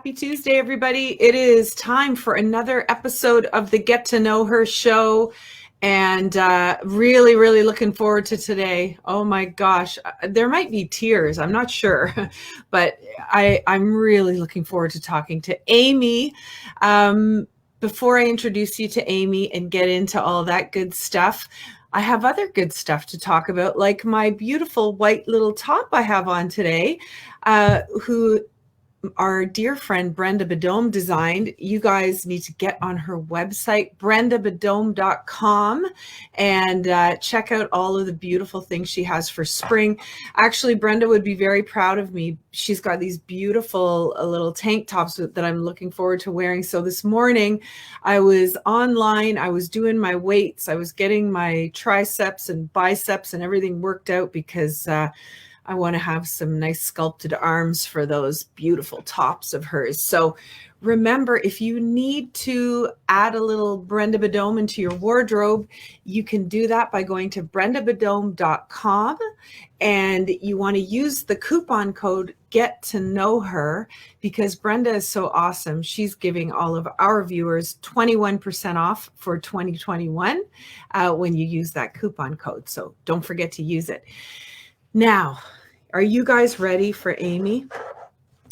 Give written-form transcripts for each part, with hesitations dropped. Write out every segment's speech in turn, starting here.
Happy Tuesday, everybody. It is time for another episode of the Get to Know Her show. And really looking forward to today. Oh my gosh, there might be tears. I'm not sure, but I'm really looking forward to talking to Amy. Before I introduce you to Amy and get into all that good stuff, I have other good stuff to talk about, like my beautiful white little top I have on today, who our dear friend Brenda Badome designed. You guys need to get on her website, brendabadome.com, and check out all of the beautiful things she has for spring. Actually, Brenda would be very proud of me. She's got these beautiful little tank tops that I'm looking forward to wearing. So this morning I was online, I was doing my weights, I was getting my triceps and biceps and everything worked out because I want to have some nice sculpted arms for those beautiful tops of hers. So remember, if you need to add a little Brenda Badome into your wardrobe, you can do that by going to brendabadome.com, and you want to use the coupon code Get to Know Her, because Brenda is so awesome. She's giving all of our viewers 21% off for 2021 when you use that coupon code. So don't forget to use it. Now, are you guys ready for Amy?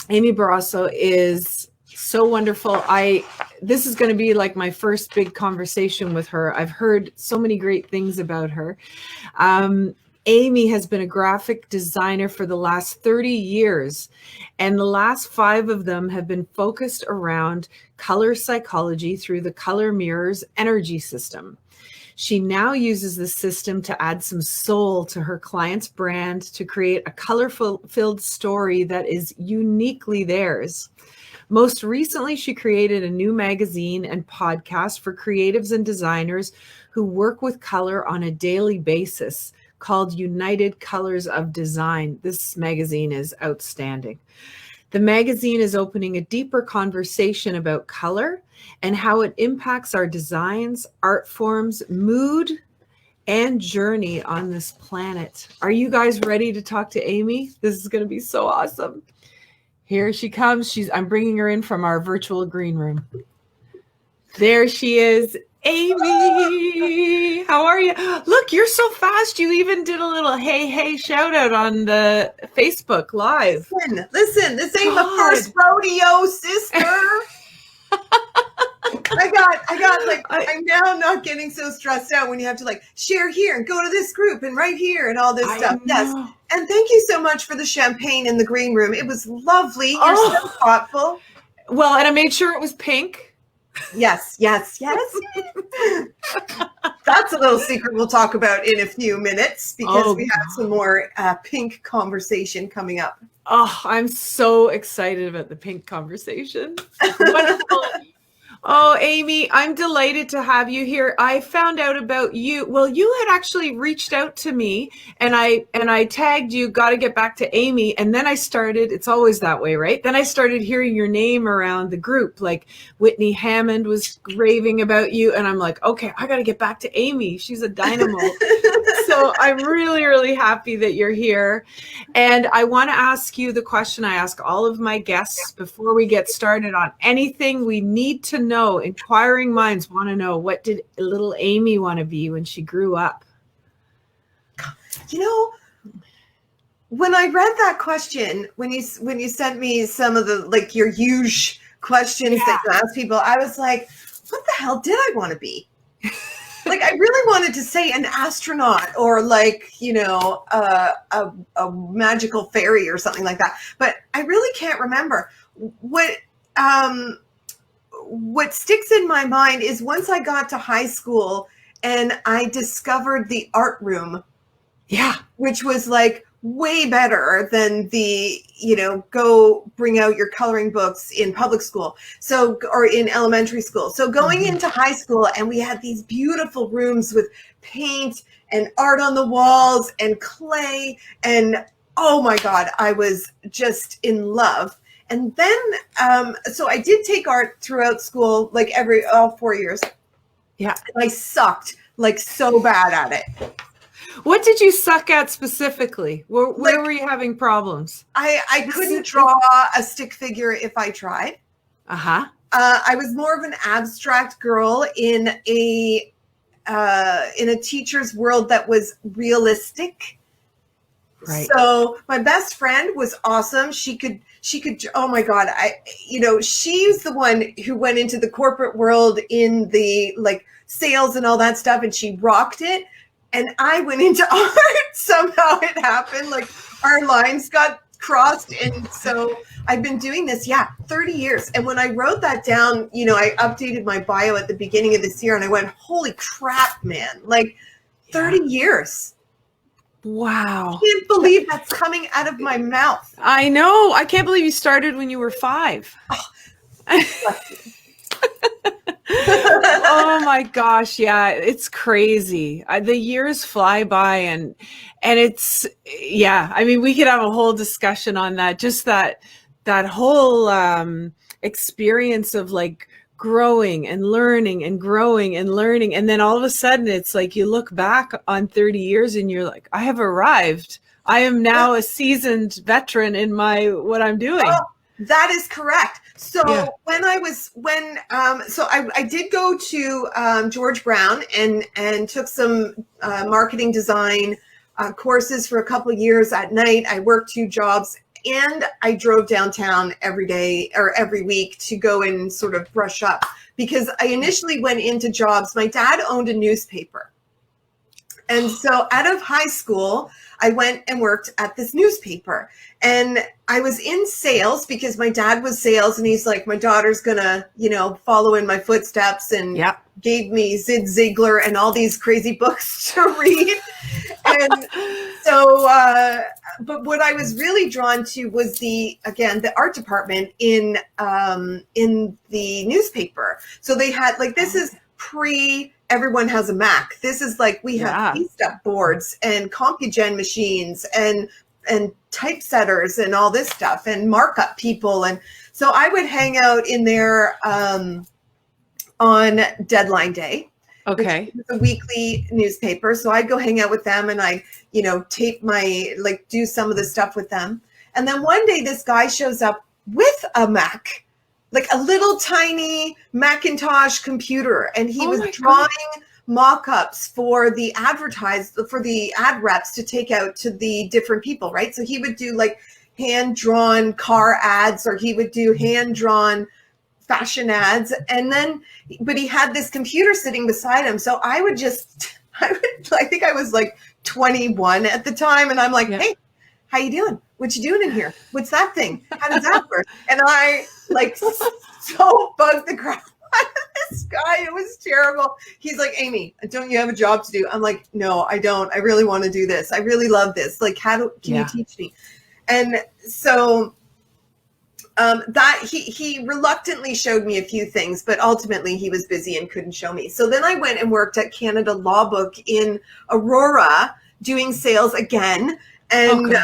Amy Barroso is so wonderful. This is going to be like my first big conversation with her. I've heard so many great things about her. Amy has been a graphic designer for the last 30 years, and the last 5 of them have been focused around color psychology through the Color Mirrors energy system. She now uses the system to add some soul to her client's brand, to create a colorful-filled story that is uniquely theirs. Most recently, she created a new magazine and podcast for creatives and designers who work with color on a daily basis, called United Colors of Design. This magazine is outstanding. The magazine is opening a deeper conversation about color and how it impacts our designs, art forms, mood, and journey on this planet. Are you guys ready to talk to Amy? This is going to be so awesome. Here she comes. I'm bringing her in from our virtual green room. There she is. Amy, how are you? Look, you're so fast. You even did a little hey shout out on the Facebook Live. Listen, this ain't my first rodeo, sister. I'm now not getting so stressed out when you have to like share here and go to this group and right here and all this stuff. Yes. And thank you so much for the champagne in the green room. It was lovely. You're so thoughtful. Well, and I made sure it was pink. Yes. That's a little secret we'll talk about in a few minutes, because we have some more pink conversation coming up. Oh, I'm so excited about the pink conversation. Wonderful. Oh, Amy, I'm delighted to have you here. I found out about you. Well, you had actually reached out to me, and I tagged you, got to get back to Amy. And then I started, it's always that way, right? Then I started hearing your name around the group, like Whitney Hammond was raving about you. And I'm like, okay, I got to get back to Amy. She's a dynamo. So I'm really happy that you're here. And I want to ask you the question I ask all of my guests before we get started on anything we need to know. Inquiring minds want to know, what did little Amy want to be when she grew up? You know, when I read that question, when you sent me some of the like your huge questions that you ask people, I was like, what the hell did I want to be? Like, I really wanted to say an astronaut or like, a magical fairy or something like that. But I really can't remember. What sticks in my mind is once I got to high school and I discovered the art room. Yeah. Which was like way better than the, go bring out your coloring books in public school. Or in elementary school. So going into high school, and we had these beautiful rooms with paint and art on the walls and clay. And oh my God, I was just in love. And then, so I did take art throughout school, like all 4 years. Yeah. And I sucked like so bad at it. What did you suck at specifically? Where were you having problems? I couldn't draw a stick figure if I tried. Uh-huh. I was more of an abstract girl in a teacher's world that was realistic. Right. So my best friend was awesome. She could, oh my God. She's the one who went into the corporate world in the like sales and all that stuff, and she rocked it. And I went into art. Somehow it happened. Like our lines got crossed. And so I've been doing this, 30 years. And when I wrote that down, I updated my bio at the beginning of this year and I went, holy crap, man, like 30 years. Wow. I can't believe that's coming out of my mouth. I know. I can't believe you started when you were 5. Oh my gosh. Yeah. It's crazy. The years fly by and it's, I mean, we could have a whole discussion on that. Just that whole, experience of like growing and learning and growing and learning. And then all of a sudden it's like, you look back on 30 years and you're like, I have arrived. I am now a seasoned veteran in what I'm doing. Oh, that is correct. So I did go to George Brown and took some marketing design courses for a couple of years at night. I worked 2 jobs and I drove downtown every day or every week to go and sort of brush up because I initially went into jobs. My dad owned a newspaper. And so out of high school, I went and worked at this newspaper and I was in sales because my dad was sales and he's like, my daughter's gonna, follow in my footsteps and gave me Zig Ziglar and all these crazy books to read. And so, but what I was really drawn to was the art department in the newspaper. So they had this is everyone has a Mac. This is like we have step boards and CompuGen machines and typesetters and all this stuff and markup people. And so I would hang out in there on deadline day. Okay. Which was a weekly newspaper. So I'd go hang out with them and I, tape do some of the stuff with them. And then one day this guy shows up with a Mac. Like a little tiny Macintosh computer, and he was drawing mock-ups for the ad reps to take out to the different people, right? So he would do like hand-drawn car ads, or he would do hand-drawn fashion ads, but he had this computer sitting beside him. So I think I was like 21 at the time, and I'm like, hey, how you doing? What you doing in here? What's that thing? How does that work? And I so bugged the crap out of this guy. It was terrible. He's like, Amy, don't you have a job to do? I'm like, no, I don't. I really want to do this. I really love this. Like, can you teach me? And so that he reluctantly showed me a few things, but ultimately he was busy and couldn't show me. So then I went and worked at Canada Law Book in Aurora doing sales again. And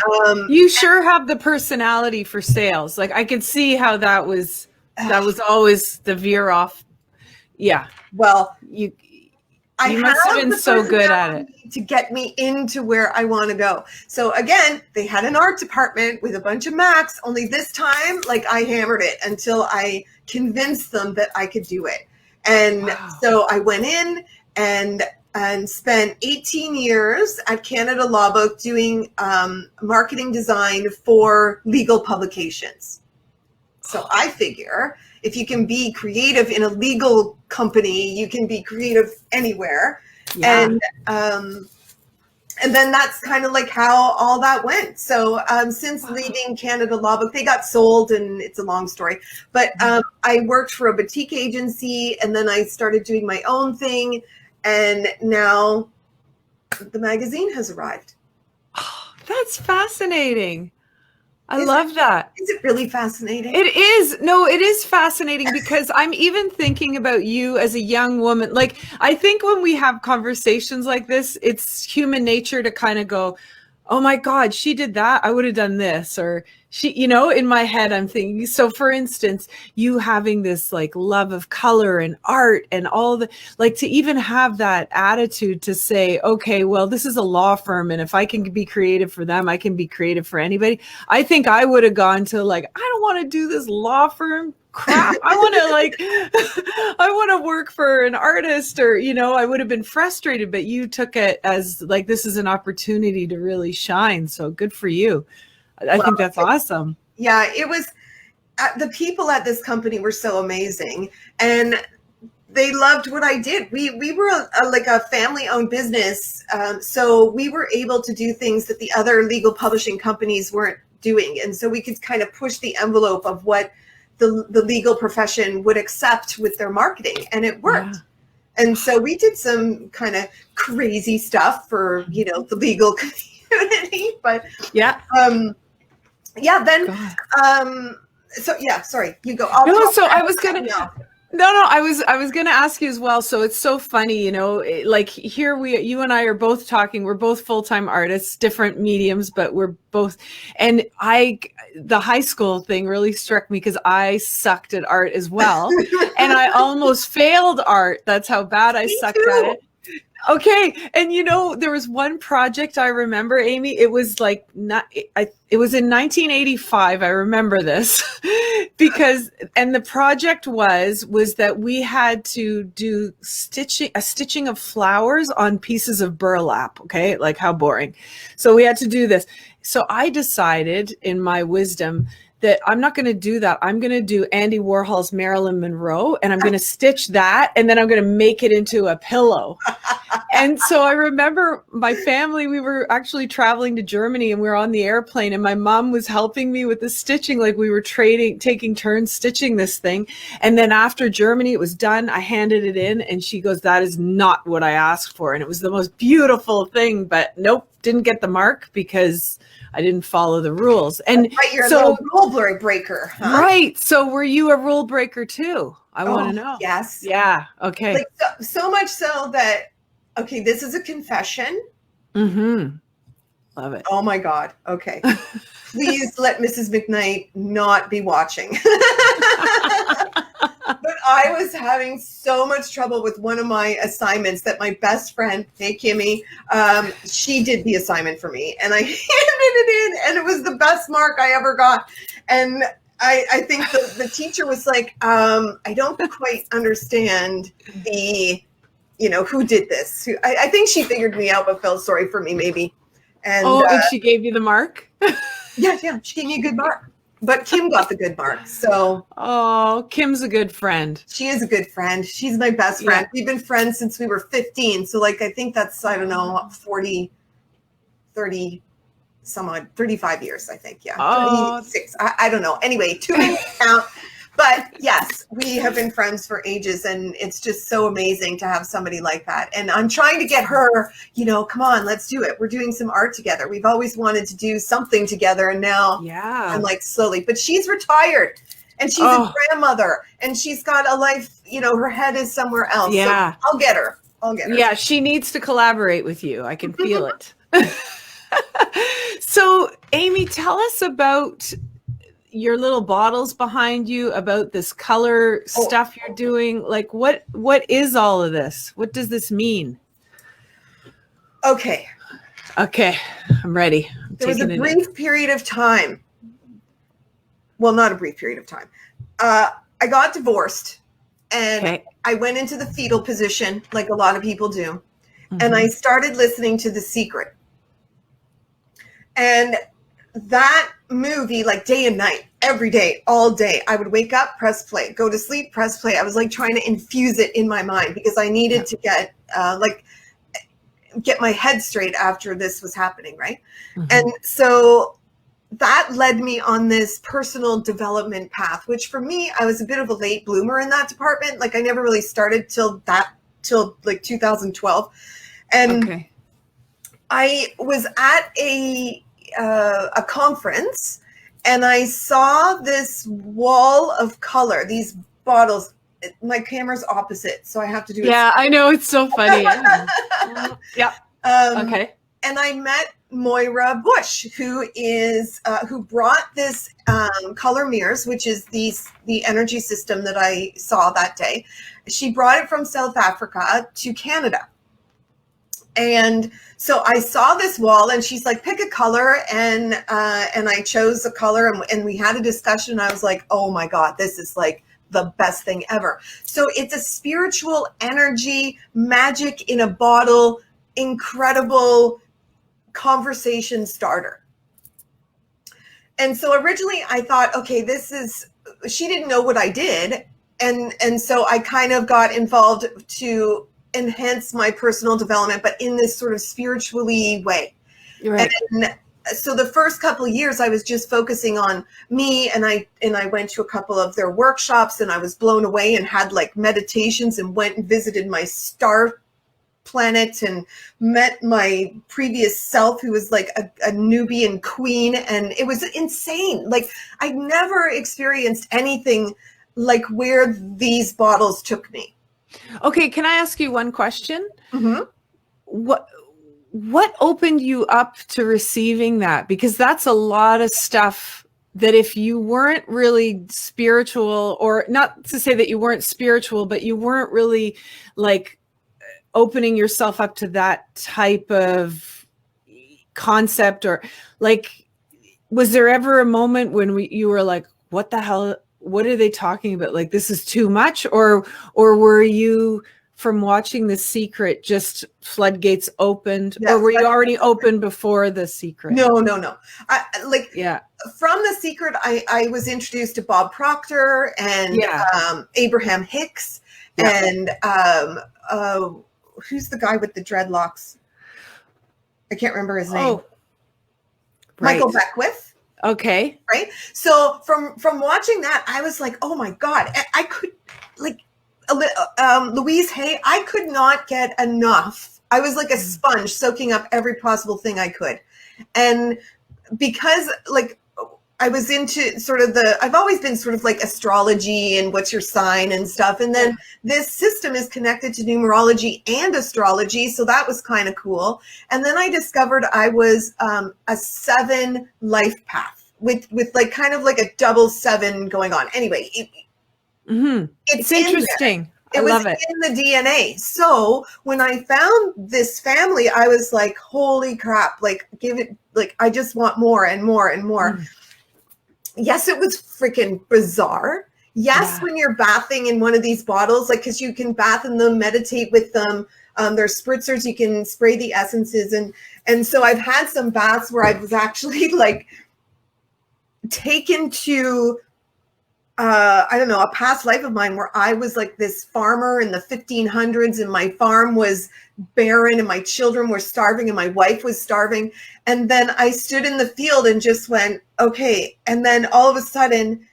you sure have the personality for sales. Like I could see how that was always the veer off. Yeah. Well, you must have been so good at it to get me into where I want to go. So again, they had an art department with a bunch of Macs, only this time, I hammered it until I convinced them that I could do it. And so I went in and spent 18 years at Canada Law Book doing marketing design for legal publications. So I figure if you can be creative in a legal company, you can be creative anywhere. Yeah. And then that's kind of like how all that went. So since leaving Canada Law Book, they got sold and it's a long story. But I worked for a boutique agency and then I started doing my own thing. And now the magazine has arrived. Oh, that's fascinating. I love that. Is it really fascinating? It is. No, it is fascinating because I'm even thinking about you as a young woman. Like, I think when we have conversations like this, it's human nature to kind of go, oh my God, she did that. I would have done this. Or in my head, I'm thinking, so for instance, you having this like love of color and art and all the, like, to even have that attitude to say, okay, well, this is a law firm. And if I can be creative for them, I can be creative for anybody. I think I would have gone to like, I don't want to do this law firm crap. I want to like, I want to work for an artist, or, I would have been frustrated, but you took it as like, this is an opportunity to really shine. So good for you. I think that's awesome. Yeah, it was, the people at this company were so amazing, and they loved what I did. We were like a family-owned business, so we were able to do things that the other legal publishing companies weren't doing, and so we could kind of push the envelope of what the legal profession would accept with their marketing, and it worked. Yeah. And so we did some kind of crazy stuff for the legal community, but sorry, you go. I was gonna I was gonna ask you as well. So it's so funny, like here you and I are both talking. We're both full-time artists, different mediums, but we're both. And the high school thing really struck me because I sucked at art as well, and I almost failed art. That's how bad I sucked at it. Okay. And there was one project I remember, Amy, it was like it was in 1985. I remember this and the project was that we had to do stitching of flowers on pieces of burlap. Okay. Like, how boring. So we had to do this. So I decided in my wisdom that I'm not going to do that. I'm going to do Andy Warhol's Marilyn Monroe, and I'm going to stitch that, and then I'm going to make it into a pillow. And so I remember my family, we were actually traveling to Germany, and we were on the airplane, and my mom was helping me with the stitching. Like, we were taking turns stitching this thing. And then after Germany, it was done. I handed it in, and she goes, "That is not what I asked for." And it was the most beautiful thing, but nope, didn't get the mark because I didn't follow the rules. And right, you're a little rule breaker, huh? Right. So were you a rule breaker too? I want to know. Yes. Yeah. Okay. Like, so much so that, okay, this is a confession. Mm-hmm. Love it. Oh my God. Okay. Please let Mrs. McKnight not be watching. But I was having so much trouble with one of my assignments that my best friend, hey Kimmy, she did the assignment for me, and I handed it in, and it was the best mark I ever got. And I think the teacher was like, I don't quite understand who did this. I think she figured me out, but felt sorry for me maybe. And and she gave you the mark? Yeah, she gave me a good mark. But Kim got the good mark. So Kim's a good friend. She is a good friend. She's my best friend. We've been friends since we were 15. So like, I think that's, I don't know, 40, 30, some odd, 35 years, I think. Yeah. 36. I don't know. Anyway, too many to count. But yes, we have been friends for ages, and it's just so amazing to have somebody like that. And I'm trying to get her, come on, let's do it. We're doing some art together. We've always wanted to do something together, and now I'm like slowly. But she's retired, and she's a grandmother, and she's got a life, her head is somewhere else. Yeah. So I'll get her. Yeah, she needs to collaborate with you. I can feel it. So, Amy, tell us about your little bottles behind you, about this color stuff you're doing. Like, what is all of this? What does this mean? Okay, I'm ready. There was a brief period of time. Well, not a brief period of time. I got divorced, and I went into the fetal position like a lot of people do. Mm-hmm. And I started listening to The Secret. And that movie, like day and night, every day, all day, I would wake up, press play, go to sleep, press play. I was like trying to infuse it in my mind because I needed to get my head straight after this was happening, right? Mm-hmm. And so that led me on this personal development path, which for me, I was a bit of a late bloomer in that department. Like, I never really started till like 2012. And I was at a conference, and I saw this wall of color, these bottles. My camera's opposite, so I have to do it. Yeah, I know, it's so funny. Yeah. and I met Moira Bush, who brought this color mirrors, which is the energy system that I saw that day. She brought it from South Africa to Canada. And so I saw this wall, and she's like, pick a color, and I chose a color, and we had a discussion. And I was like, oh my God, this is like the best thing ever. So it's a spiritual energy, magic in a bottle, incredible conversation starter. And so originally I thought, okay, she didn't know what I did. And so I kind of got involved to enhance my personal development, but in this sort of spiritually way. Right. And so the first couple of years I was just focusing on me, and I went to a couple of their workshops, and I was blown away and had like meditations, and went and visited my star planet and met my previous self, who was like a Nubian queen, and it was insane. Like I never experienced anything like where these bottles took me. Okay, can I ask you one question? Mm-hmm. What opened you up to receiving that? Because that's a lot of stuff that if you weren't really spiritual, or not to say that you weren't spiritual, but you weren't really like opening yourself up to that type of concept, or like, was there ever a moment when you were like, what the hell? What are they talking about? Like, this is too much? Or were you, from watching The Secret, just floodgates opened? Yes, or were you already open before The Secret? No. From The Secret, I was introduced to Bob Proctor and Abraham Hicks, and who's the guy with the dreadlocks? I can't remember his name. Oh, right. Michael Beckwith. Okay. Right. So from watching that, I was like, oh my God, I could, like, Louise Hay, I could not get enough. I was like a sponge soaking up every possible thing I could. And because like I was into sort of I've always been sort of like astrology and what's your sign and stuff. And then this system is connected to numerology and astrology. So that was kind of cool. And then I discovered I was a 7 life path with like kind of like a double 7 going on. Anyway, it's interesting. I love it. In the DNA. So when I found this family, I was like, holy crap, like give it, like, I just want more and more and more. Yes, it was freaking bizarre. Yes, when you're bathing in one of these bottles, like, because you can bath in them, meditate with them. There's spritzers, you can spray the essences. And so I've had some baths where I was actually like taken to, I don't know, a past life of mine where I was like this farmer in the 1500s, and my farm was barren, and my children were starving, and my wife was starving. And then I stood in the field and just went, okay. And then all of a sudden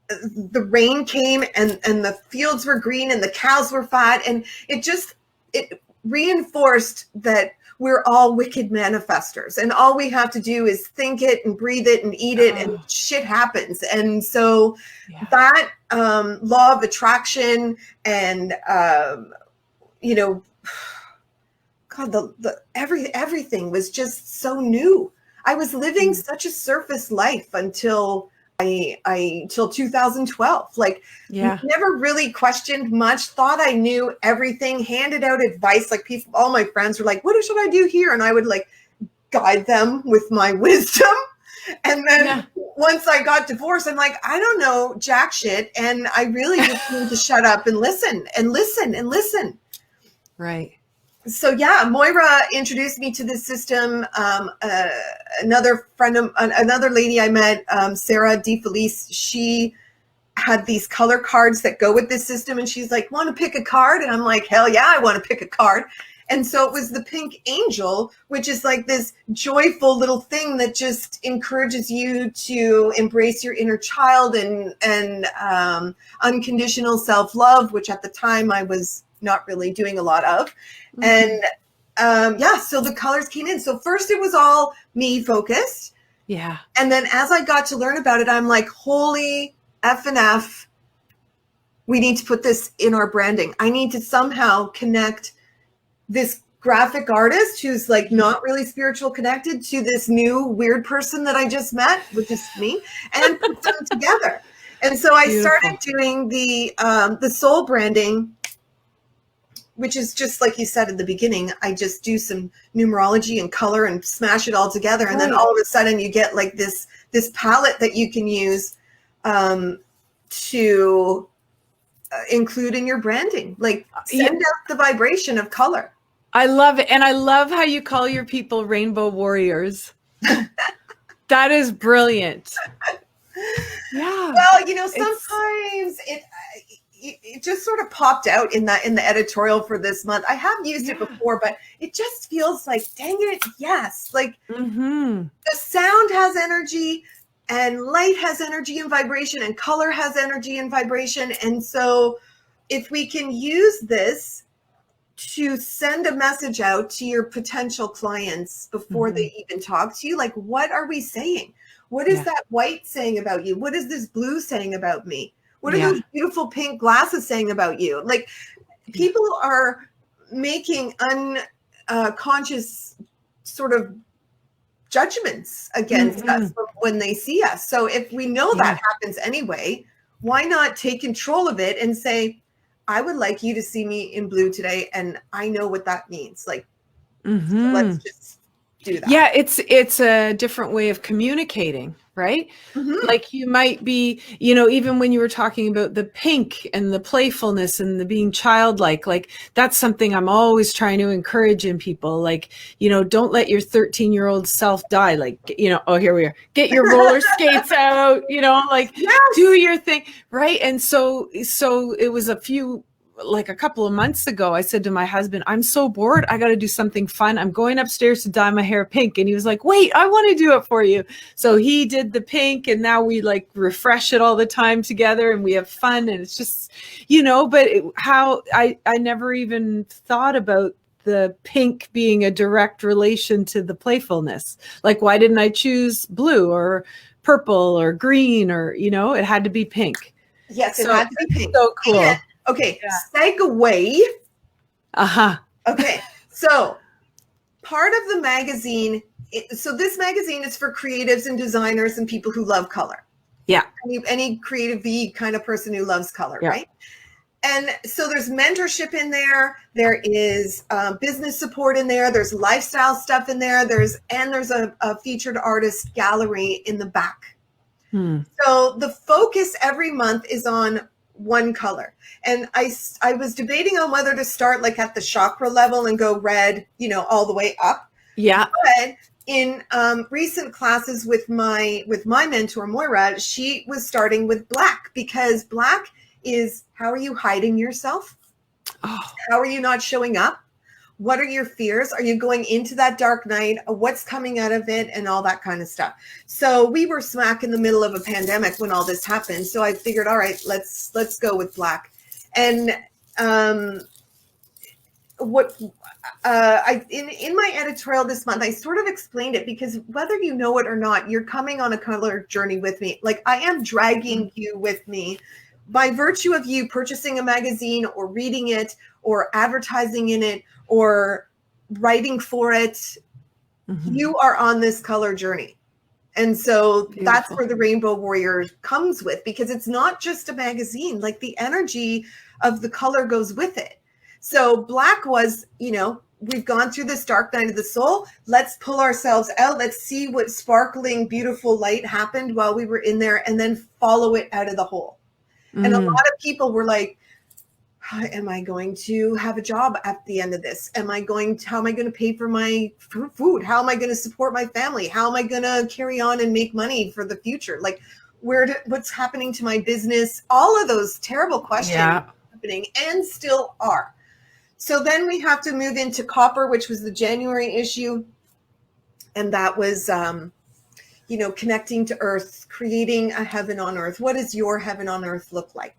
the rain came, and the fields were green, and the cows were fat. And it reinforced that we're all wicked manifestors, and all we have to do is think it and breathe it and eat it, and shit happens. And so that law of attraction and God, everything was just so new. I was living such a surface life until till 2012. Like, never really questioned much, thought I knew everything, handed out advice. Like, all my friends were like, what should I do here? And I would like guide them with my wisdom. And then once I got divorced, I'm like, I don't know jack shit. And I really just need to shut up and listen and listen and listen. Right. So Moira introduced me to this system. Another lady I met, Sarah DeFelice, she had these color cards that go with this system, and she's like, want to pick a card? And I'm like, hell yeah, I want to pick a card. And so it was the pink angel, which is like this joyful little thing that just encourages you to embrace your inner child and unconditional self-love, which at the time I was not really doing a lot of. And so the colors came in. So first it was all me focused. Yeah. And then as I got to learn about it, I'm like, holy F and F, we need to put this in our branding. I need to somehow connect this graphic artist who's like not really spiritual connected to this new weird person that I just met, which is me, and put them together. And so I started doing the soul branding, which is just like you said at the beginning. I just do some numerology and color and smash it all together, and then all of a sudden you get like this palette that you can use to include in your branding, like send out the vibration of color. I love it. And I love how you call your people rainbow warriors. That is brilliant. Yeah. Well, you know, sometimes it just sort of popped out in the editorial for this month. I have used it before, but it just feels like, dang it, yes. Like the sound has energy, and light has energy and vibration, and color has energy and vibration. And so if we can use this to send a message out to your potential clients before they even talk to you, like, what are we saying? What is that white saying about you? What is this blue saying about me? What are those beautiful pink glasses saying about you? Like, people are making unconscious sort of judgments against us when they see us. So if we know that happens anyway, why not take control of it and say, I would like you to see me in blue today, and I know what that means. Like, so let's just do that. Yeah, it's a different way of communicating, right? Like, you might be, you know, even when you were talking about the pink and the playfulness and the being childlike, like, that's something I'm always trying to encourage in people. Like, you know, don't let your 13-year-old self die. Like, you know, oh, here we are. Get your roller skates out, you know, like, do your thing, right? And so it was a couple of months ago, I said to my husband, I'm so bored. I got to do something fun. I'm going upstairs to dye my hair pink. And he was like, wait, I want to do it for you. So he did the pink, and now we like refresh it all the time together, and we have fun. And it's just, you know, but I never even thought about the pink being a direct relation to the playfulness. Like, why didn't I choose blue or purple or green, or, you know, it had to be pink. Yes, it had to be pink. So cool. And, okay, segue. Okay, so part of the magazine, so this magazine is for creatives and designers and people who love color. Yeah. Any creative kind of person who loves color, right? And so there's mentorship in there. There is business support in there. There's lifestyle stuff in there. There's a featured artist gallery in the back. So the focus every month is on one color. And I was debating on whether to start like at the chakra level and go red, you know, all the way up. Yeah. But in recent classes with my mentor, Moira, she was starting with black, because black is, how are you hiding yourself? How are you not showing up? What are your fears? Are you going into that dark night? What's coming out of it, and all that kind of stuff. So we were smack in the middle of a pandemic when all this happened. So I figured, all right, let's go with black. And in my editorial this month, I sort of explained it, because whether you know it or not, you're coming on a color journey with me. Like, I am dragging you with me by virtue of you purchasing a magazine or reading it or advertising in it or writing for it. You are on this color journey. And so that's where the Rainbow Warrior comes with, because it's not just a magazine. Like, the energy of the color goes with it. So black was, you know, we've gone through this dark night of the soul. Let's pull ourselves out. Let's see what sparkling, beautiful light happened while we were in there, and then follow it out of the hole. And a lot of people were like, am I going to have a job at the end of this? How am I going to pay for my food? How am I going to support my family? How am I going to carry on and make money for the future? Like, what's happening to my business? All of those terrible questions are happening, and still are. So then we have to move into Copper, which was the January issue. And that was, you know, connecting to Earth, creating a heaven on Earth. What does your heaven on Earth look like?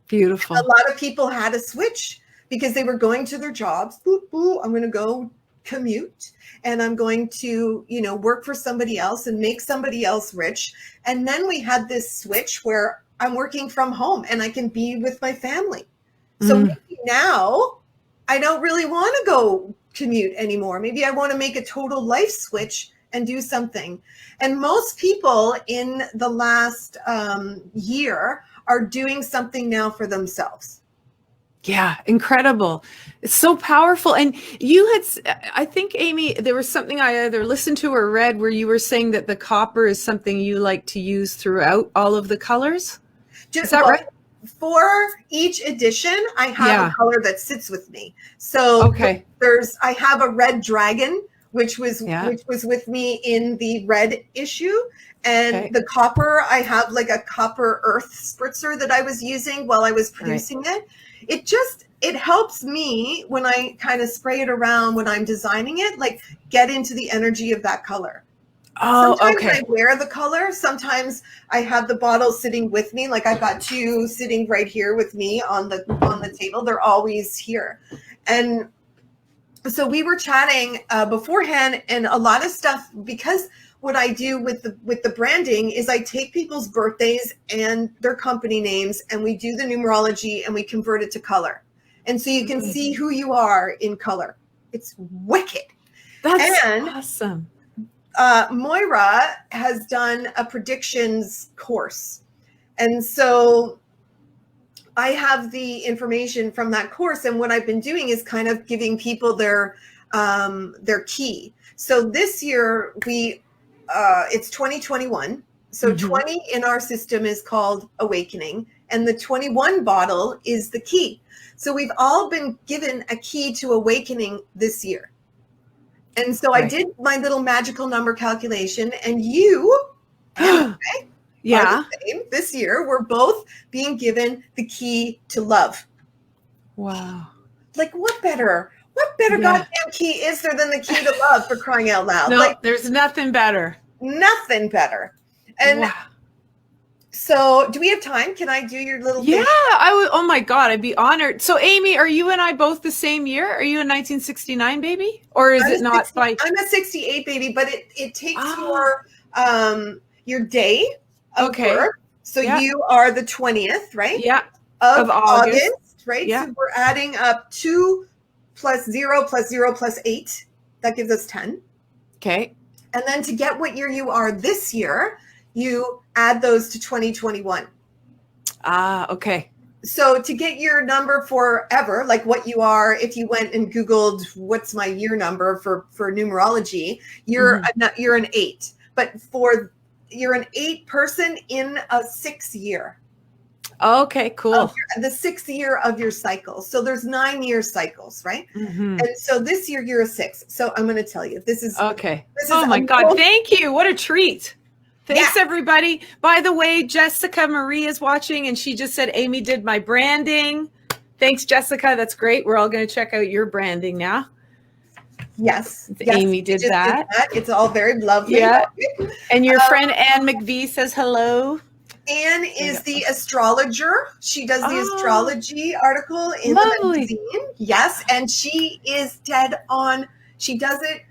Beautiful. A lot of people had a switch because they were going to their jobs. Boop, boop, I'm going to go commute, and I'm going to, you know, work for somebody else and make somebody else rich. And then we had this switch where I'm working from home and I can be with my family. So maybe now I don't really want to go commute anymore. Maybe I want to make a total life switch and do something. And most people in the last year are doing something now for themselves. Yeah, incredible. It's so powerful. And you had, I think, Amy, there was something I either listened to or read where you were saying that the copper is something you like to use throughout all of the colors. Is that right? For each edition, I have Yeah. a color that sits with me. So Okay. I have a red dragon, which was with me in the red issue. And the copper, I have like a copper earth spritzer that I was using while I was producing it. It helps me when I kind of spray it around when I'm designing it, like get into the energy of that color. Oh, sometimes okay. I wear the color. Sometimes I have the bottle sitting with me. Like I've got two sitting right here with me on the table. They're always here. And so we were chatting beforehand, and a lot of stuff, because what I do with the branding is I take people's birthdays and their company names, and we do the numerology and we convert it to color. And so you can see who you are in color. It's wicked. That's awesome. Moira has done a predictions course. And so I have the information from that course. And what I've been doing is kind of giving people their key. So this year it's 2021. So 20 in our system is called awakening, and the 21 bottle is the key. So we've all been given a key to awakening this year. And so I did my little magical number calculation, and you and I are the same. This year, we're both being given the key to love. Wow. Like what better goddamn key is there than the key to love, for crying out loud? No, like there's nothing better. Nothing better. And so do we have time? Can I do your little thing? I would. Oh my God, I'd be honored. So Amy, are you and I both the same year? Are you a 1969 baby? Or is it not by? I'm a 68 baby, but it takes your day of birth. So you are the 20th, right? Yeah. Of August, right? Yeah. So we're adding up 2 plus 0 plus 0 plus 8. That gives us 10. Okay. And then to get what year you are this year, you add those to 2021. Okay. So to get your number forever, like what you are, if you went and Googled what's my year number for numerology, you're an 8. But you're an 8 person in a 6 year. Okay, cool. The 6th year of your cycle. So there's 9-year cycles, right? And so this year you're a 6. So I'm going to tell you, this is okay. Oh my God. Thank you. What a treat. Thanks, everybody. By the way, Jessica Marie is watching, and she just said, Amy did my branding. Thanks, Jessica. That's great. We're all going to check out your branding now. Yes. Amy did that. It's all very lovely. Yeah. And your friend Anne McVie says hello. Anne is the astrologer. She does the astrology article in the magazine. Yes. And she is dead on. She does it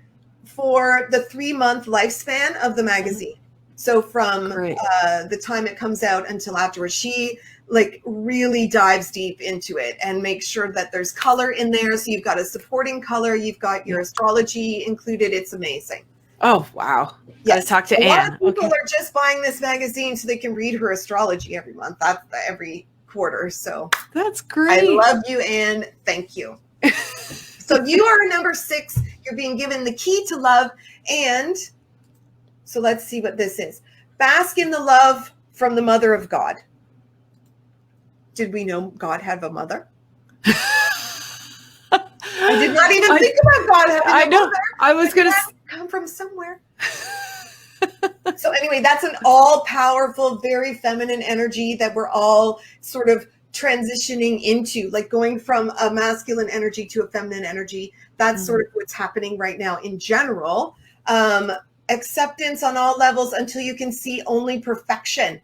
for the 3-month lifespan of the magazine. So from the time it comes out until afterwards, she like really dives deep into it and makes sure that there's color in there. So you've got a supporting color. You've got your astrology included. It's amazing. Oh, wow. Yes. Gotta talk to Anne. A lot of people are just buying this magazine so they can read her astrology every month. That's every quarter. So that's great. I love you, Anne. Thank you. So you are number 6. You're being given the key to love. And so let's see what this is. Bask in the love from the mother of God. Did we know God had a mother? I did not even think about God having a mother. I was going to come from somewhere. So anyway, that's an all-powerful, very feminine energy that we're all sort of transitioning into, like going from a masculine energy to a feminine energy. That's sort of what's happening right now in general. Acceptance on all levels until you can see only perfection.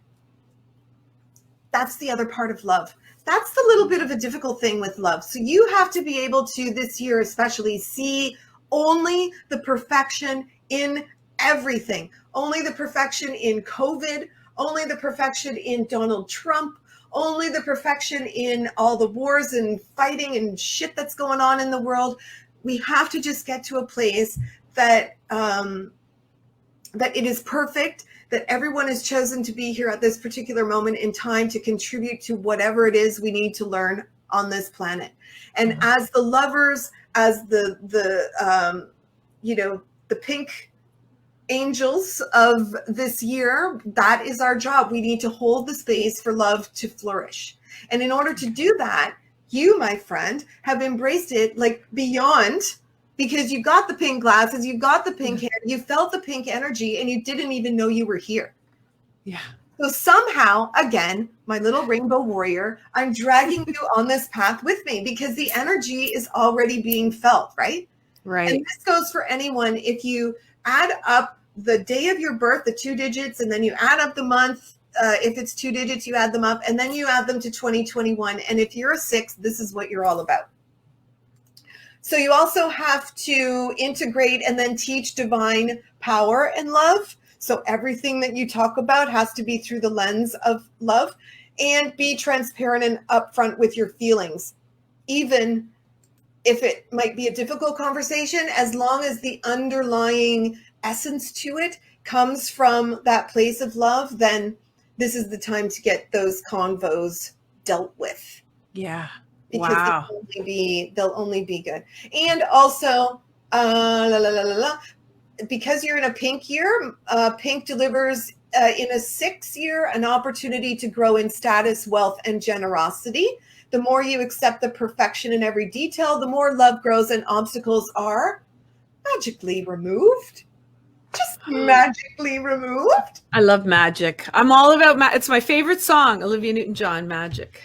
That's the other part of love. That's the little bit of a difficult thing with love. So you have to be able to, this year especially, see only the perfection in everything. Only the perfection in COVID. Only the perfection in Donald Trump. only the perfection in all the wars and fighting and shit that's going on in the world. We have to just get to a place that that it is perfect, that everyone has chosen to be here at this particular moment in time to contribute to whatever it is we need to learn on this planet. And as the lovers, as the the pink angels of this year, that is our job. We need to hold the space for love to flourish. And in order to do that, you, my friend, have embraced it like beyond, because you got the pink glasses, you got the pink hair, you felt the pink energy, and you didn't even know you were here. Yeah. So somehow, again, my little rainbow warrior, I'm dragging you on this path with me because the energy is already being felt, right? Right. And this goes for anyone. If you add up the day of your birth, the 2 digits, and then you add up the month, if it's 2 digits, you add them up, and then you add them to 2021. And if you're a 6, this is what you're all about. So you also have to integrate and then teach divine power and love. So everything that you talk about has to be through the lens of love, and be transparent and upfront with your feelings, even if it might be a difficult conversation, as long as the underlying essence to it comes from that place of love, then this is the time to get those convos dealt with. Yeah. Because wow. they'll only be good. And also, because you're in a pink year, pink delivers in a 6 year an opportunity to grow in status, wealth, and generosity. The more you accept the perfection in every detail, the more love grows and obstacles are magically removed. Just magically removed. I love magic. I'm all about it's my favorite song, Olivia Newton-John, Magic.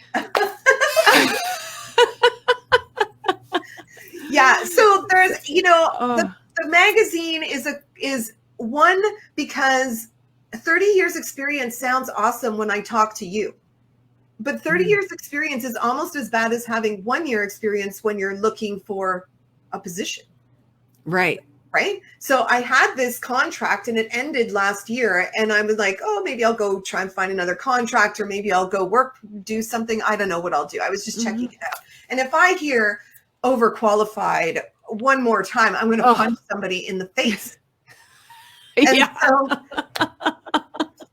Yeah, so there's, the magazine is one, because 30 years experience sounds awesome when I talk to you. But 30 years experience is almost as bad as having 1 year experience when you're looking for a position. Right. Right. So I had this contract and it ended last year, and I was like, oh, maybe I'll go try and find another contract, or maybe I'll go do something. I don't know what I'll do. I was just checking it out. And if I hear overqualified one more time, I'm going to punch somebody in the face. And so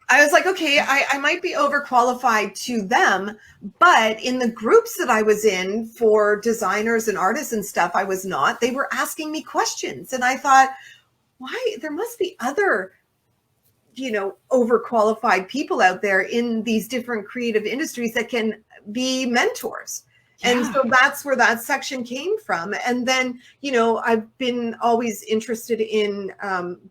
I was like, okay, I might be overqualified to them, but in the groups that I was in for designers and artists and stuff, I was not. They were asking me questions. And I thought, why? There must be other, overqualified people out there in these different creative industries that can be mentors. And so that's where that section came from. And then, I've been always interested in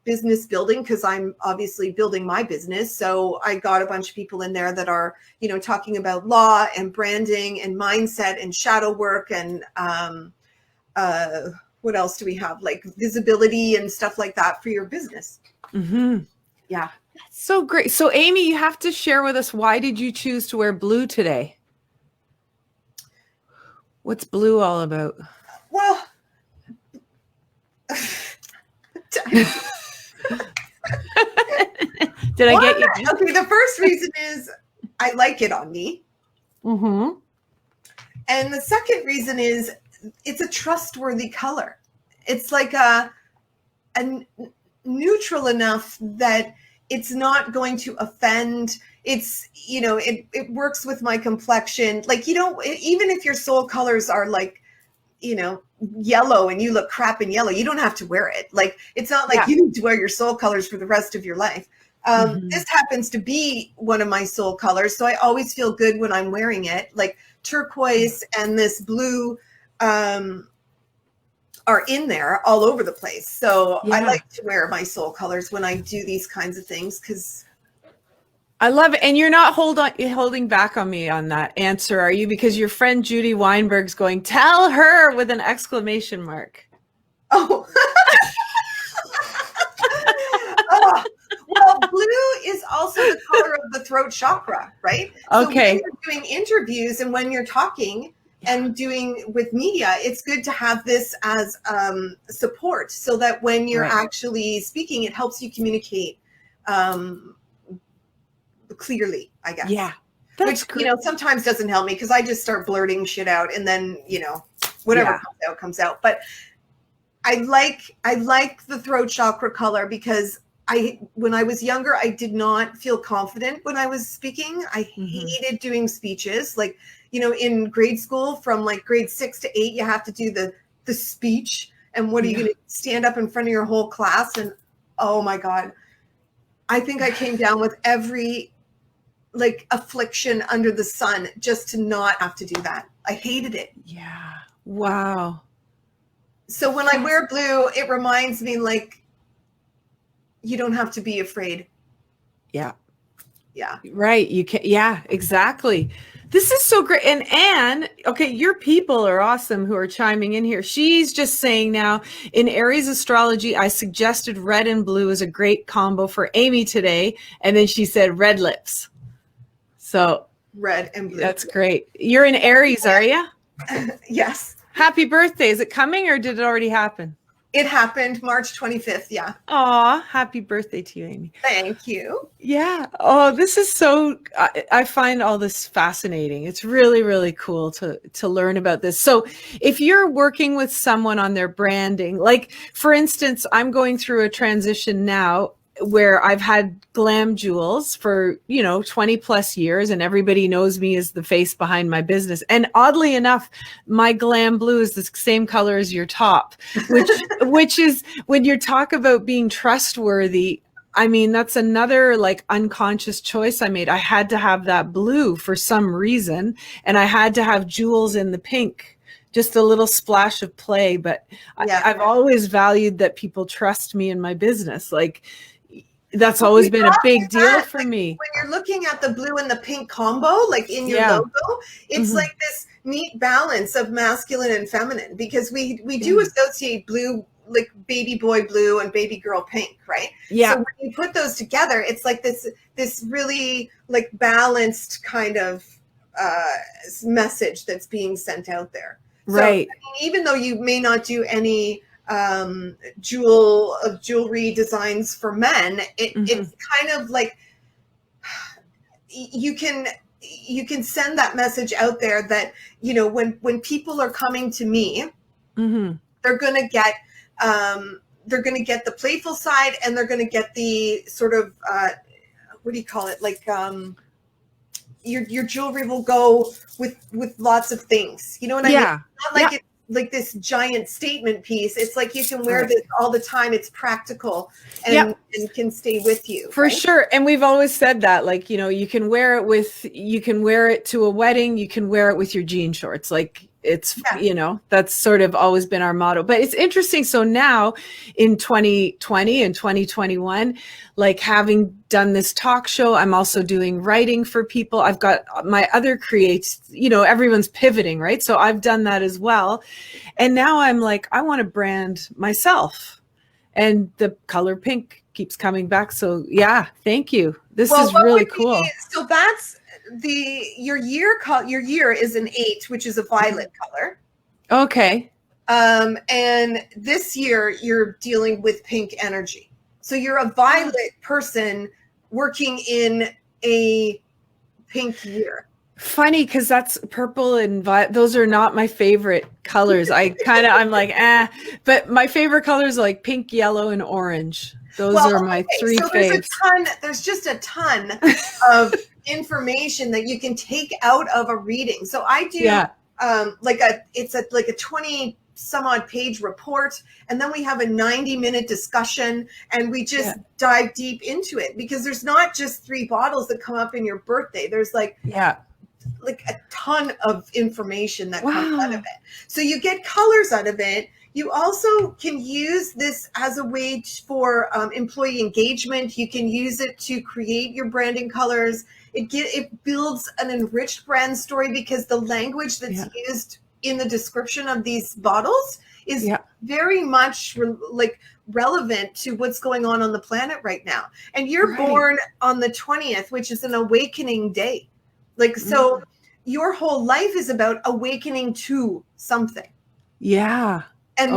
business building, because I'm obviously building my business. So I got a bunch of people in there that are, talking about law and branding and mindset and shadow work and what else do we have? Like visibility and stuff like that for your business. Mm-hmm. Yeah. That's so great. So Amy, you have to share with us, why did you choose to wear blue today? What's blue all about? Well, did I get you? Okay, the first reason is I like it on me. Mm-hmm. And the second reason is it's a trustworthy color. It's like a neutral enough that it's not going to offend. It's, it works with my complexion. Like, even if your soul colors are like, yellow and you look crap in yellow, you don't have to wear it. Like, it's not like you need to wear your soul colors for the rest of your life. This happens to be one of my soul colors. So I always feel good when I'm wearing it. Like turquoise and this blue, are in there all over the place. So I like to wear my soul colors when I do these kinds of things, because I love it. And you're not holding back on me on that answer, are you? Because your friend Judy Weinberg's going, tell her, with an exclamation mark. Oh. Well, blue is also the color of the throat chakra, right? Okay. So when you're doing interviews and when you're talking and doing with media, it's good to have this as support, so that when you're actually speaking, it helps you communicate clearly, I guess. Yeah. That's which, great. sometimes doesn't help me because I just start blurting shit out and then, whatever comes out. But I like the throat chakra color because when I was younger, I did not feel confident when I was speaking. I hated doing speeches. Like, in grade school from like grade 6 to 8, you have to do the speech. And what are you going to stand up in front of your whole class? And oh my God, I think I came down with every like affliction under the sun just to not have to do that. I hated it. Yeah. Wow. So when I wear blue, it reminds me like, you don't have to be afraid. Yeah. Yeah. Right. You can. Yeah, exactly. This is so great. And Anne, okay, your people are awesome who are chiming in here. She's just saying now, in Aries astrology, I suggested red and blue as a great combo for Amy today. And then she said red lips. So Red and blue. that's great. You're in Aries, are you? Yes. Happy birthday. Is it coming or did it already happen? It happened March 25th. Yeah. Aw, happy birthday to you, Amy. Thank you. Yeah. Oh, this is so, I find all this fascinating. It's really, really cool to learn about this. So if you're working with someone on their branding, like for instance, I'm going through a transition now where I've had glam jewels for, 20 plus years and everybody knows me as the face behind my business. And oddly enough, my glam blue is the same color as your top, which is when you talk about being trustworthy. I mean, that's another like unconscious choice I made. I had to have that blue for some reason, and I had to have jewels in the pink, just a little splash of play. But I've always valued that people trust me in my business. Like, that's always been a big deal for me. When you're looking at the blue and the pink combo, like in your logo, it's like this neat balance of masculine and feminine, because we do associate blue, like baby boy blue and baby girl pink, right? Yeah. So when you put those together, it's like this really like balanced kind of message that's being sent out there. Right. So, I mean, even though you may not do any jewelry designs for men, it's kind of like you can send that message out there that, when people are coming to me, they're going to get the playful side, and they're going to get the sort of what do you call it, like your jewelry will go with lots of things, you know what I mean? Not like it's like this giant statement piece. It's like you can wear this all the time. It's practical and can stay with you. For sure. And we've always said that, like, you can wear it to a wedding, you can wear it with your jean shorts. Like it's, that's sort of always been our motto. But it's interesting. So now in 2020 and 2021, like having done this talk show, I'm also doing writing for people. I've got my other creates, everyone's pivoting, right? So I've done that as well. And now I'm like, I want to brand myself, and the color pink keeps coming back. So yeah, thank you. This is really cool. So that's your year is an 8, which is a violet color. Okay. And this year you're dealing with pink energy. So you're a violet person working in a pink year. Funny, because that's purple and those are not my favorite colors. I'm like, but my favorite colors are like pink, yellow, and orange. Those are my three faves. There's just a ton of information that you can take out of a reading. So I do it's a 20 some odd page report, and then we have a 90-minute discussion, and we just dive deep into it, because there's not just 3 bottles that come up in your birthday. There's like a ton of information that comes out of it. So you get colors out of it. You also can use this as a way for employee engagement. You can use it to create your branding colors. It builds an enriched brand story, because the language that's used in the description of these bottles is very much relevant to what's going on the planet right now. And you're born on the 20th, which is an awakening day. So your whole life is about awakening to something. Yeah. And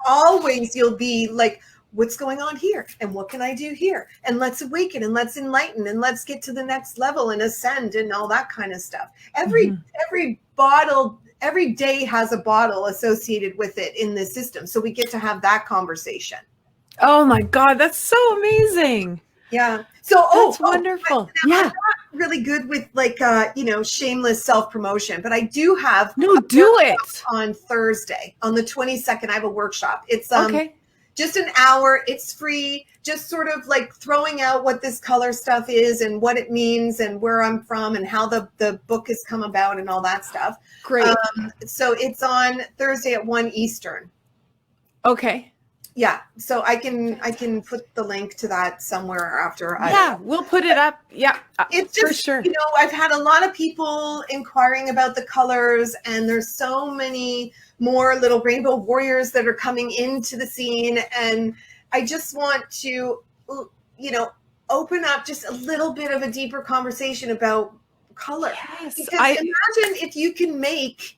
always you'll be like what's going on here and what can I do here, and let's awaken and let's enlighten and let's get to the next level and ascend and all that kind of stuff. Every bottle, every day has a bottle associated with it in the system, so we get to have that conversation. Oh my God, that's so amazing. Yeah. So that's wonderful. I'm not really good with like shameless self-promotion, but I do have do it on Thursday on the 22nd. I have a workshop. It's okay. Just an hour. It's free. Just sort of like throwing out what this color stuff is and what it means and where I'm from and how the book has come about and all that stuff. Great. So it's on Thursday at 1 Eastern. Okay. Yeah. So I can put the link to that somewhere after. We'll put it up. Yeah. It's just, for sure. I've had a lot of people inquiring about the colors, and there's so many more little rainbow warriors that are coming into the scene. And I just want to, open up just a little bit of a deeper conversation about color. Yes, because imagine if you can make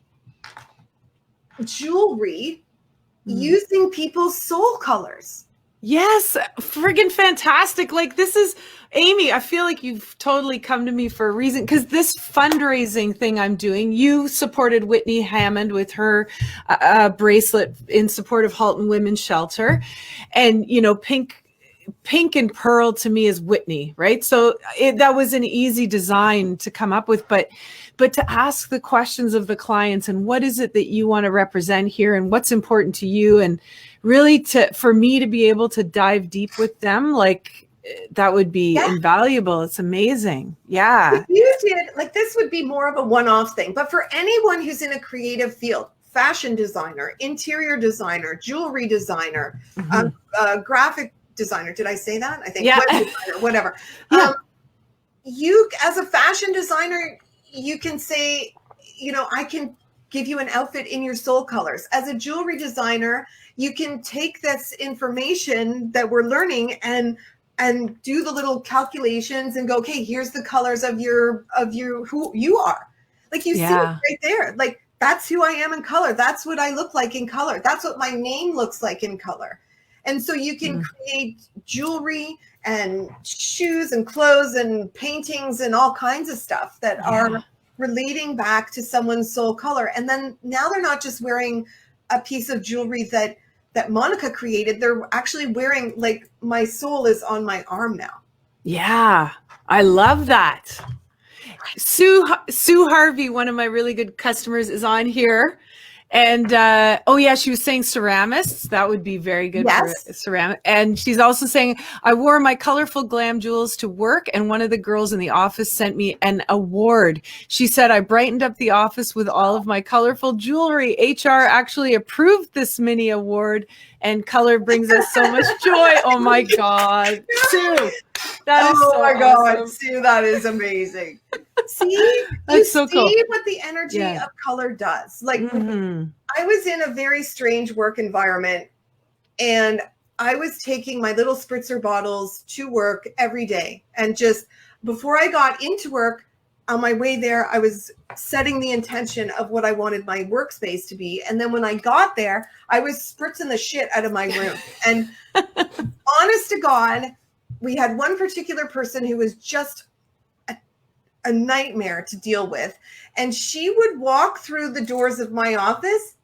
jewelry using people's soul colors. Yes, friggin' fantastic. Like, this is, Amy, I feel like you've totally come to me for a reason, because this fundraising thing I'm doing, you supported Whitney Hammond with her bracelet in support of Halton Women's Shelter. And, pink and pearl to me is Whitney, right? So that was an easy design to come up with, but to ask the questions of the clients and what is it that you want to represent here and what's important to you, and really for me to be able to dive deep with them, like that would be invaluable. It's amazing. Yeah. If you did, like, this would be more of a one-off thing, but for anyone who's in a creative field, fashion designer, interior designer, jewelry designer, graphic designer. Did I say that? I think web designer, whatever. Yeah. You, as a fashion designer, you can say, I can give you an outfit in your soul colors. As a jewelry designer, you can take this information that we're learning and do the little calculations and go, okay, here's the colors of your who you are. Like, you see it right there. Like, that's who I am in color. That's what I look like in color. That's what my name looks like in color. And so you can create jewelry and shoes and clothes and paintings and all kinds of stuff that are relating back to someone's soul color. And then now they're not just wearing a piece of jewelry that Monica created. They're actually wearing, like, my soul is on my arm now. Yeah, I love that. Sue Harvey, one of my really good customers, is on here. And she was saying ceramists. That would be very good for ceramic. And she's also saying, I wore my colorful glam jewels to work, and one of the girls in the office sent me an award. She said, I brightened up the office with all of my colorful jewelry. HR actually approved this mini award, and color brings us so much joy. Oh my God, Sue, that is so awesome. God, Sue, that is amazing. See, that's so cool. What the energy of color does. Like, I was in a very strange work environment, and I was taking my little spritzer bottles to work every day. And just before I got into work, on my way there, I was setting the intention of what I wanted my workspace to be. And then when I got there, I was spritzing the shit out of my room. And honest to God, we had one particular person who was just a nightmare to deal with. And she would walk through the doors of my office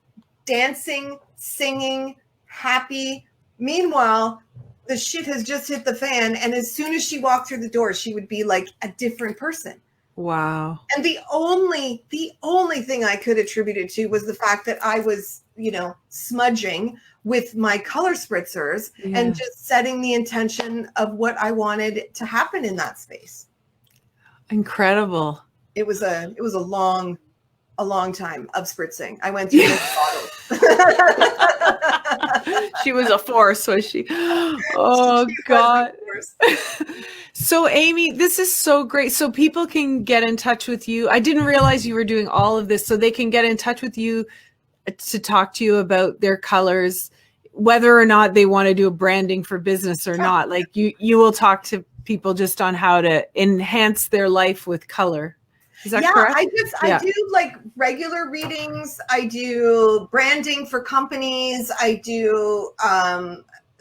dancing, singing, happy. Meanwhile, the shit has just hit the fan. And as soon as she walked through the door, she would be like a different person. Wow. And the only thing I could attribute it to was the fact that I was, smudging with my color spritzers and just setting the intention of what I wanted to happen in that space. Incredible. It was a long time of spritzing. I went through this bottle. She was a force, was she? Oh, God. So, Amy, this is so great. So people can get in touch with you. I didn't realize you were doing all of this. So they can get in touch with you to talk to you about their colors, whether or not they want to do a branding for business or not. Like, you will talk to people just on how to enhance their life with color. Is that correct? I do like regular readings. I do branding for companies. I do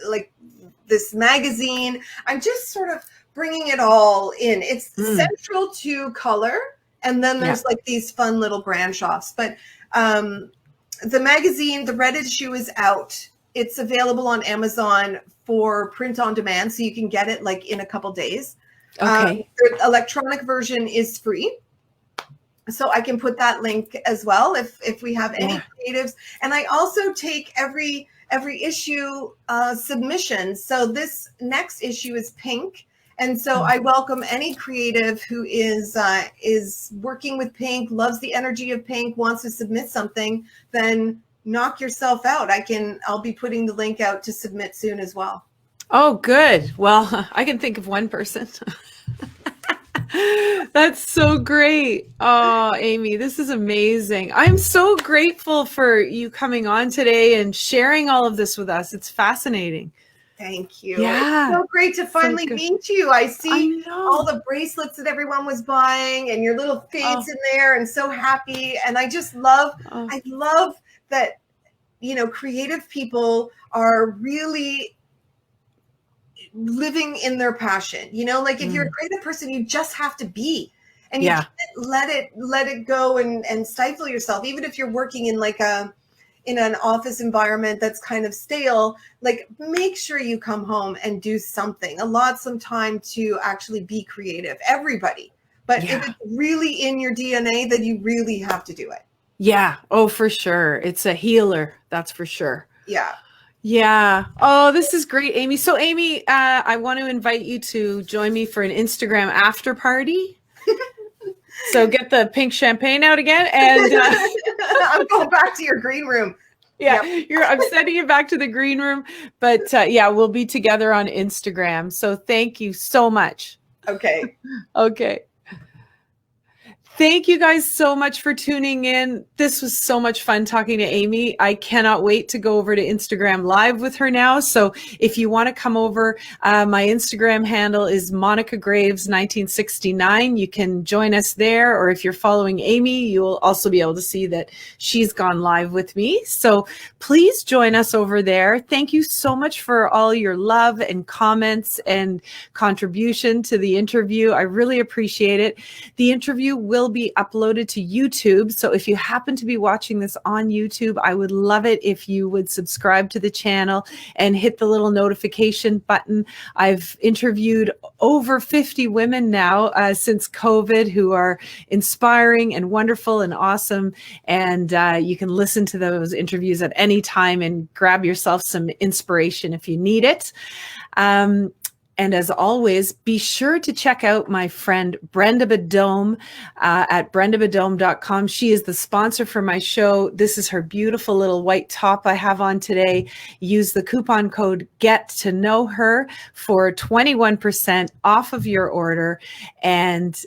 like this magazine. I'm just sort of bringing it all in. It's central to color, and then there's like these fun little branch offs. But the magazine, the red issue, is out. It's available on Amazon for print on demand, so you can get it like in a couple days. Okay. The electronic version is free. So I can put that link as well if we have any creatives. And I also take every issue submission. So this next issue is pink. And so I welcome any creative who is working with pink, loves the energy of pink, wants to submit something, then knock yourself out. I'll be putting the link out to submit soon as well. Oh, good. Well, I can think of one person. That's so great. Oh, Amy, this is amazing. I'm so grateful for you coming on today and sharing all of this with us. It's fascinating. Thank you. Yeah. It's so great to finally meet you. I see all the bracelets that everyone was buying and your little face in there, and so happy. And I just love, I love that, creative people are really living in their passion. Like if you're a creative person, you just have to be, and you can't let it go and stifle yourself. Even if you're working in in an office environment that's kind of stale, like make sure you come home and do something, allot some time to actually be creative, everybody. But if it's really in your DNA, then you really have to do it. Yeah. Oh, for sure. It's a healer. That's for sure. Yeah. Yeah. Oh, this is great, Amy. So Amy, I want to invite you to join me for an Instagram after party. So get the pink champagne out again, and I'm going back to your green room. Yeah, I'm sending you back to the green room, but we'll be together on Instagram. So thank you so much. Okay. Okay. Thank you guys so much for tuning in. This was so much fun talking to Amy. I cannot wait to go over to Instagram Live with her now. So if you want to come over, my Instagram handle is Monica Graves 1969. You can join us there, or if you're following Amy, you'll also be able to see that she's gone live with me. So please join us over there. Thank you so much for all your love and comments and contribution to the interview. I really appreciate it. The interview will be uploaded to YouTube. So if you happen to be watching this on YouTube, I would love it if you would subscribe to the channel and hit the little notification button. I've interviewed over 50 women now since COVID who are inspiring and wonderful and awesome. And you can listen to those interviews at any time and grab yourself some inspiration if you need it. And as always, be sure to check out my friend Brenda Badome at brendabadome.com. She is the sponsor for my show. This is her beautiful little white top I have on today. Use the coupon code GET2KNOW-HER for 21% off of your order, and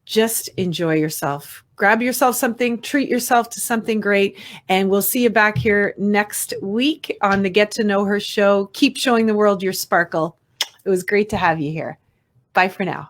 just enjoy yourself. Grab yourself something, treat yourself to something great, and we'll see you back here next week on the Get to Know Her show. Keep showing the world your sparkle. It was great to have you here. Bye for now.